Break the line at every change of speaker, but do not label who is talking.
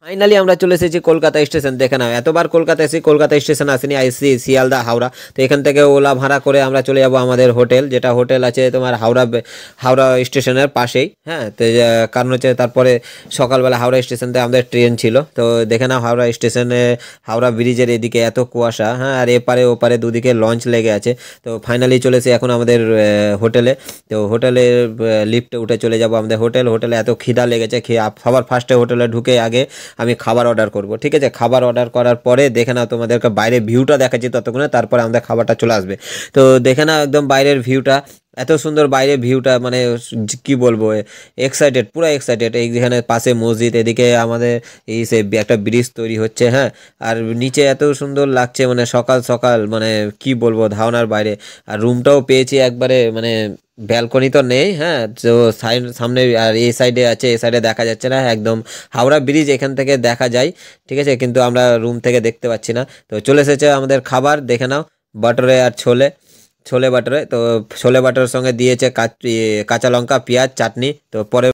Finally আমরা চলে এসেছি কলকাতা স্টেশন। দেখে নাও, এতবার কলকাতা এসেছি, কলকাতা স্টেশন আসেনি, আইসি শিয়ালদা হাওড়া। তো এখান থেকে ওলা ভাড়া করে আমরা চলে যাব আমাদের হোটেল, যেটা হোটেল আছে তোমার হাওড়া স্টেশনের পাশেই। হ্যাঁ, তো কারণ হচ্ছে তারপরে সকালবেলা হাওড়া স্টেশন থেকে আমাদের ট্রেন ছিল। তো দেখে নাও হাওড়া স্টেশনে, হাওড়া ব্রিজের এদিকে এত কুয়াশা, হ্যাঁ, আর এপারে ওপারে দুদিকে লঞ্চ লেগে আছে। তো ফাইনালি চলে এসে এখন আমাদের হোটেলে। তো হোটেলে লিফটে উঠে চলে যাব আমাদের হোটেলে। এত খিদা লেগেছে, সবার ফার্স্টে হোটেলে ঢুকে আগে আমি খাবার অর্ডার করব, ঠিক আছে? খাবার অর্ডার করার পরে দেখে নাও তোমাদেরকে বাইরে ভিউটা দেখাচ্ছি ততক্ষণে, তারপরে আমাদের খাবারটা চলে আসবে। তো দেখে নাও একদম বাইরের ভিউটা, এত সুন্দর বাইরের ভিউটা, মানে কি বলবো, এক্সাইটেড, পুরো এক্সাইটেড। এইখানে পাশে মসজিদ, এদিকে আমাদের এই সে একটা ব্রিজ তৈরি হচ্ছে, হ্যাঁ। আর নিচে এত সুন্দর লাগছে, মানে সকাল সকাল, মানে কি বলবো, ধারণার বাইরে। আর রুমটাও পেয়েছি একবারে, মানে ব্যালকনি তো নেই, হ্যাঁ, তো সামনে আর এই সাইডে আছে, এই সাইডে দেখা যাচ্ছে না, একদম হাওড়া ব্রিজ এখান থেকে দেখা যায়, ঠিক আছে, কিন্তু আমরা রুম থেকে দেখতে পাচ্ছি না। তো চলে এসেছে আমাদের খাবার, দেখে নাও, বাটরে আর ছোলে, ছোলে বাটরে। তো ছোলে বাটরের সঙ্গে দিয়েছে কাঁচা লঙ্কা, পেঁয়াজ, চাটনি। তো পরে